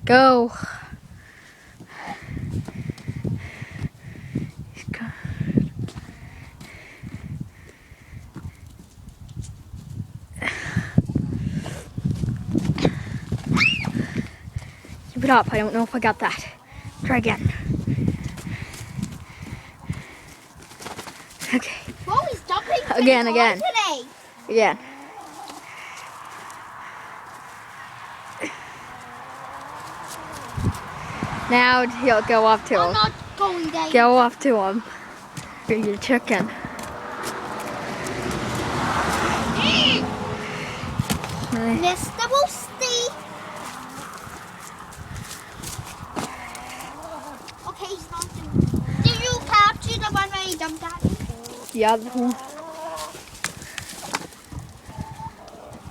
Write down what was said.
Go. Keep it up. I don't know if I got that. Try again. Okay. Whoa, he's jumping Again. today. Again. Now he'll go up to I'm him. not going there. Go up to him. You're your chicken. Mr. Boosty. Okay, he's not doing. Did you capture the one where he jumped at me? The other one.